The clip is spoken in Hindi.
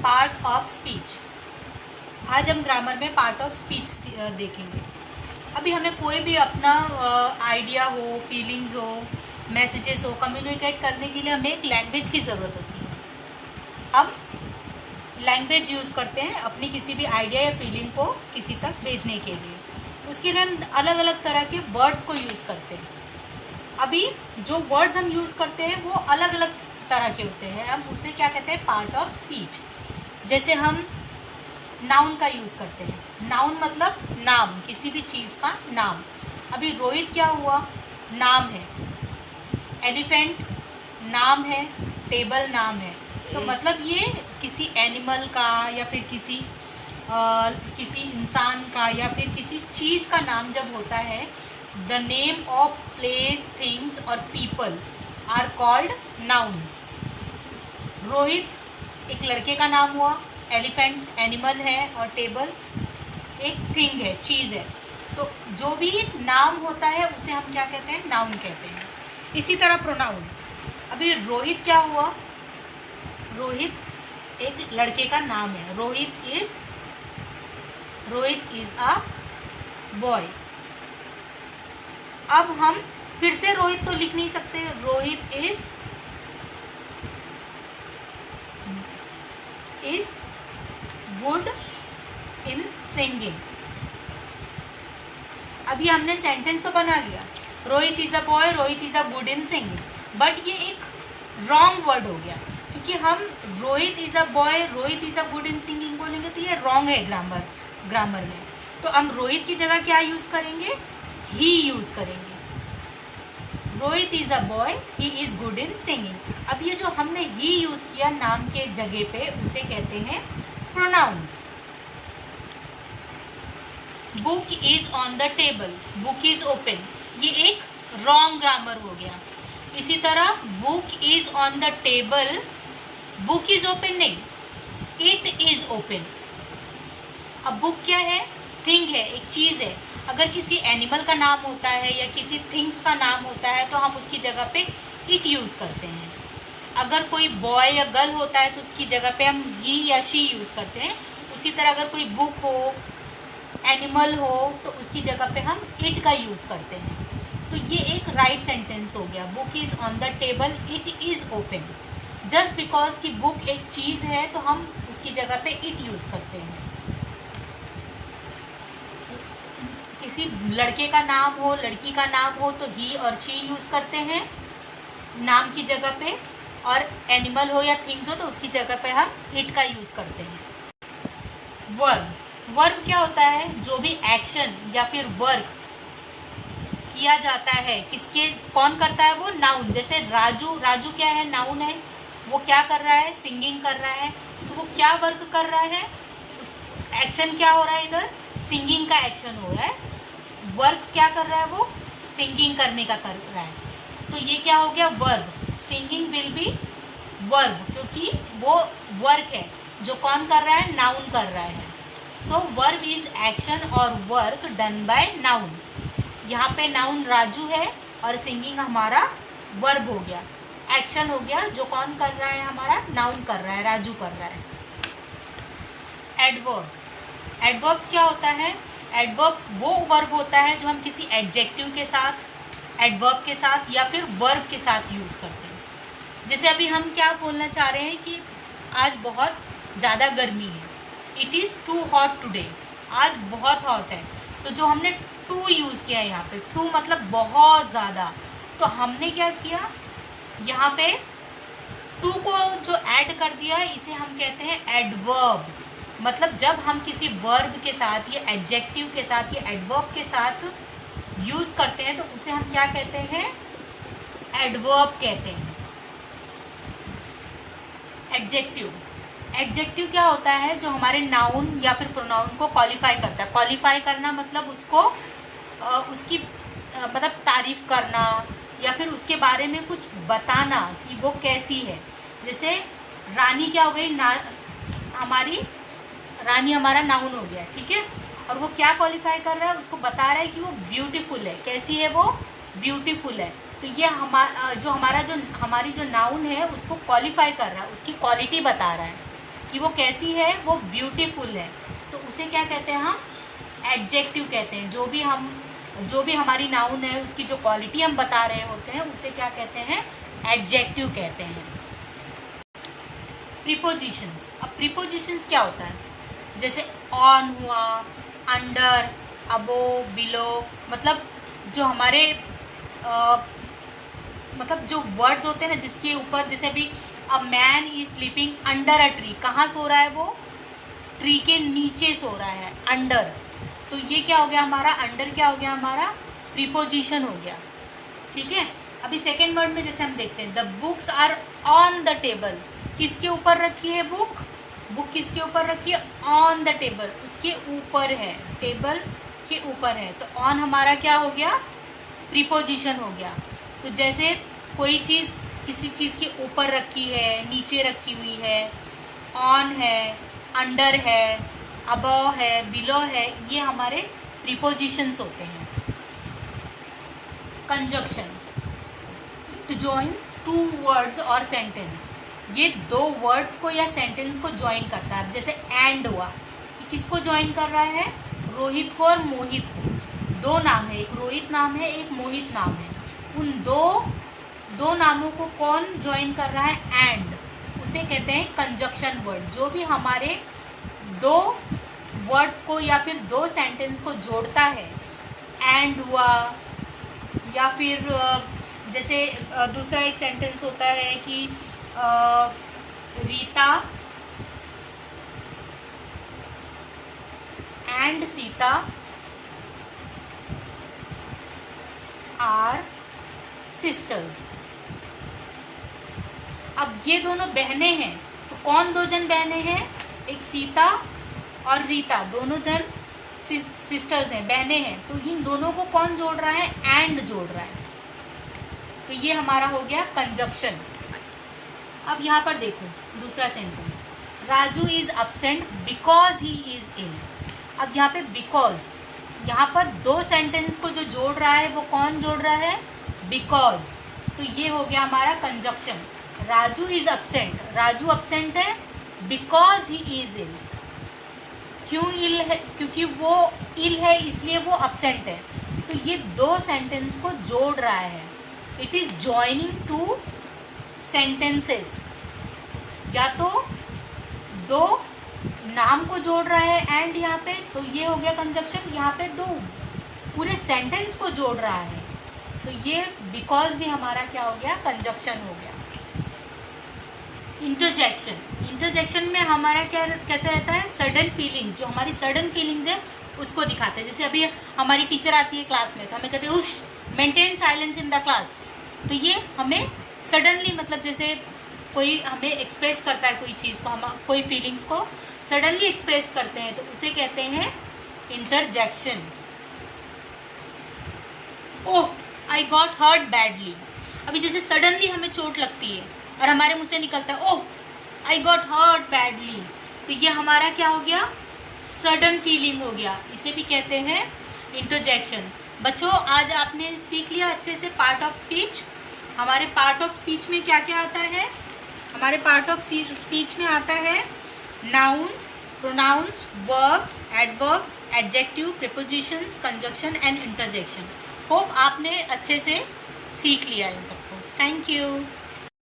Part of speech. आज हम ग्रामर में पार्ट ऑफ स्पीच देखेंगे। अभी हमें कोई भी अपना आइडिया हो, फीलिंग्स हो, मैसेजेस हो, कम्युनिकेट करने के लिए हमें एक लैंग्वेज की ज़रूरत होती है। हम लैंग्वेज यूज़ करते हैं अपनी किसी भी आइडिया या फीलिंग को किसी तक भेजने के लिए। उसके लिए हम अलग अलग तरह के वर्ड्स को यूज़ करते हैं। अभी जो वर्ड्स हम यूज़ करते हैं वो अलग अलग तरह के होते हैं। हम उसे क्या कहते हैं? Part of speech. जैसे हम नाउन का यूज़ करते हैं। नाउन मतलब नाम, किसी भी चीज़ का नाम। अभी रोहित क्या हुआ? नाम है। एलिफेंट नाम है। टेबल नाम है। तो मतलब ये किसी एनिमल का या फिर किसी इंसान का या फिर किसी चीज़ का नाम जब होता है, the name of place, things और people are called noun. Rohit एक लड़के का नाम हुआ, एलिफेंट एनिमल है और टेबल एक थिंग है, चीज़ है। तो जो भी नाम होता है उसे हम क्या कहते हैं? नाउन कहते हैं। इसी तरह प्रोनाउन। अभी रोहित क्या हुआ? रोहित एक लड़के का नाम है। Rohit is a boy. अब हम फिर से रोहित तो लिख नहीं सकते। Rohit is good in singing. अभी हमने सेंटेंस तो बना लिया, Rohit is a boy, Rohit is a good in singing, but ये एक रॉन्ग वर्ड हो गया, क्योंकि हम Rohit is a boy, Rohit is a good in singing बोलेंगे तो ये रॉन्ग है ग्रामर में। तो हम रोहित की जगह क्या यूज करेंगे? ही यूज करेंगे। Rohit is a boy, he is good in singing. अब ये जो हमने ही यूज किया नाम के जगह पे, उसे कहते हैं pronouns. Book is on the table, book is open, ये एक रॉन्ग ग्रामर हो गया। इसी तरह book is on the table, book is open नहीं, इट इज ओपन। अब बुक क्या है? थिंग है, एक चीज है। अगर किसी एनिमल का नाम होता है या किसी थिंग्स का नाम होता है तो हम उसकी जगह पे इट यूज करते हैं। अगर कोई बॉय या गर्ल होता है तो उसकी जगह पे हम ही या शी यूज करते हैं। उसी तरह अगर कोई बुक हो, एनिमल हो, तो उसकी जगह पे हम इट का यूज करते हैं। तो ये एक राइट सेंटेंस हो गया। Book is on the table, it is open. Just because कि बुक एक चीज है तो हम उसकी जगह पे इट यूज करते हैं। किसी लड़के का नाम हो, लड़की का नाम हो तो ही और शी यूज करते हैं नाम की जगह पे, और एनिमल हो या थिंग्स हो तो उसकी जगह पे हम इट का यूज करते हैं। वर्ब क्या होता है? जो भी एक्शन या फिर वर्क किया जाता है, कौन करता है? वो नाउन। जैसे राजू क्या है? नाउन है। वो क्या कर रहा है? सिंगिंग कर रहा है। तो वो क्या वर्क कर रहा है? एक्शन क्या हो रहा है? इधर सिंगिंग का एक्शन हो रहा है। वर्क क्या कर रहा है? वो सिंगिंग करने का कर रहा है। तो ये क्या हो गया? Verb. Singing will be verb, क्योंकि वो वर्क है। जो कौन कर रहा है? नाउन कर रहा है। सो वर्ब इज एक्शन और वर्क डन बाय नाउन। यहाँ पे नाउन राजू है और सिंगिंग हमारा वर्ब हो गया, एक्शन हो गया। जो कौन कर रहा है? हमारा नाउन कर रहा है, राजू कर रहा है। एडवर्ब्स क्या होता है? एडवर्ब्स वो वर्ब होता है जो हम किसी एडजेक्टिव के साथ, एडवर्ब के साथ या फिर वर्ब के साथ यूज करते हैं। जैसे अभी हम क्या बोलना चाह रहे हैं कि आज बहुत ज़्यादा गर्मी है। It is too hot today, आज बहुत हॉट है। तो जो हमने टू यूज़ किया है यहाँ पे, टू मतलब बहुत ज़्यादा, तो हमने क्या किया? यहाँ पे टू को जो ऐड कर दिया, इसे हम कहते हैं एडवर्ब। मतलब जब हम किसी वर्ब के साथ या एडजेक्टिव के साथ या एडवर्ब के साथ यूज़ करते हैं तो उसे हम क्या कहते हैं? एडवर्ब कहते हैं। एडजेक्टिव क्या होता है? जो हमारे नाउन या फिर प्रोनाउन को क्वालिफाई करता है। क्वालिफाई करना मतलब उसको उसकी मतलब तारीफ करना या फिर उसके बारे में कुछ बताना कि वो कैसी है। जैसे रानी क्या हो गई? रानी हमारा नाउन हो गया, ठीक है। और वो क्या क्वालिफाई कर रहा है? उसको बता रहा है कि वो ब्यूटीफुल है। कैसी है वो? ब्यूटीफुल है। तो ये हमारी जो नाउन है उसको क्वालिफाई कर रहा है, उसकी क्वालिटी बता रहा है। कि वो कैसी है, वो ब्यूटीफुल है, तो उसे क्या कहते हैं हम, एडजेक्टिव कहते हैं। जो भी हमारी नाउन है उसकी जो क्वालिटी हम बता रहे होते हैं उसे क्या कहते हैं, एडजेक्टिव कहते हैं। प्रीपोजिशंस, अब प्रीपोजिशंस क्या होता है, जैसे ऑन हुआ, अंडर, अबो, बिलो, मतलब जो हमारे मतलब जो वर्ड्स होते हैं ना जिसके ऊपर, जैसे अभी a man is sleeping under a tree, कहाँ सो रहा है वो, ट्री के नीचे सो रहा है, अंडर। तो ये क्या हो गया हमारा, अंडर क्या हो गया हमारा, प्रीपोजिशन हो गया, ठीक है। अभी सेकेंड वर्ड में जैसे हम देखते हैं, the books are on the table, किसके ऊपर रखी है बुक, बुक किसके ऊपर रखी है, ऑन द टेबल, उसके ऊपर है, टेबल के ऊपर है, तो ऑन हमारा क्या हो गया, प्रीपोजिशन हो गया। तो जैसे कोई चीज़ किसी चीज़ के ऊपर रखी है, नीचे रखी हुई है, ऑन है, अंडर है, अबव है, बिलो है, ये हमारे प्रीपोजिशंस होते हैं। Conjunction, to joins two words और सेंटेंस, ये दो वर्ड्स को या सेंटेंस को ज्वाइन करता है। जैसे एंड हुआ, ये किसको ज्वाइन कर रहा है, रोहित को और मोहित को, दो नाम है, एक रोहित नाम है, एक मोहित नाम है, उन दो नामों को कौन ज्वाइन कर रहा है, एंड, उसे कहते हैं कंजक्शन वर्ड। जो भी हमारे दो वर्ड्स को या फिर दो सेंटेंस को जोड़ता है, एंड हुआ, या फिर जैसे दूसरा एक सेंटेंस होता है कि Rita and Sita are sisters. अब ये दोनों बहनें हैं, तो कौन दो जन बहनें हैं, एक सीता और रीता, दोनों जन सिस्टर्स हैं, बहनें हैं, तो इन दोनों को कौन जोड़ रहा है, एंड जोड़ रहा है, तो ये हमारा हो गया कंजक्शन। अब यहाँ पर देखो दूसरा sentence, Raju is absent because he is ill. अब यहाँ पे बिकॉज, यहाँ पर दो सेंटेंस को जो जोड़ रहा है वो कौन जोड़ रहा है, बिकॉज, तो ये हो गया हमारा conjunction. Raju is absent, Raju absent है, बिकॉज ही इज इल, क्यों इल है, क्योंकि वो इल है इसलिए वो अब्सेंट है, तो ये दो सेंटेंस को जोड़ रहा है। It is joining two sentences, या तो दो नाम को जोड़ रहा है एंड यहाँ पे, तो ये हो गया कंजक्शन। यहाँ पे दो पूरे सेंटेंस को जोड़ रहा है, तो ये बिकॉज भी हमारा क्या हो गया, कंजक्शन हो गया। इंटरजेक्शन, इंटरजेक्शन में हमारा क्या कैसे रहता है, सडन फीलिंग्स, जो हमारी सडन फीलिंग्स है उसको दिखाते हैं। जैसे अभी हमारी टीचर आती है क्लास में, तो हमें कहते हैं उश maintain silence in the class, तो ये हमें सडनली, मतलब जैसे कोई हमें एक्सप्रेस करता है कोई चीज़ को, हम कोई फीलिंग्स को सडनली एक्सप्रेस करते हैं, तो उसे कहते हैं interjection. Oh I got hurt badly, अभी जैसे सडनली हमें चोट लगती है और हमारे मुंह से निकलता है ओह आई गॉट हर्ट बैडली, तो ये हमारा क्या हो गया, सडन फीलिंग हो गया, इसे भी कहते हैं इंटरजेक्शन। बच्चों आज आपने सीख लिया अच्छे से पार्ट ऑफ स्पीच। हमारे पार्ट ऑफ स्पीच में क्या क्या आता है, हमारे पार्ट ऑफ स्पीच में आता है nouns, pronouns, verbs, adverb, adjective, prepositions, conjunction and interjection. Hope आपने अच्छे से सीख लिया इन सबको। Thank you.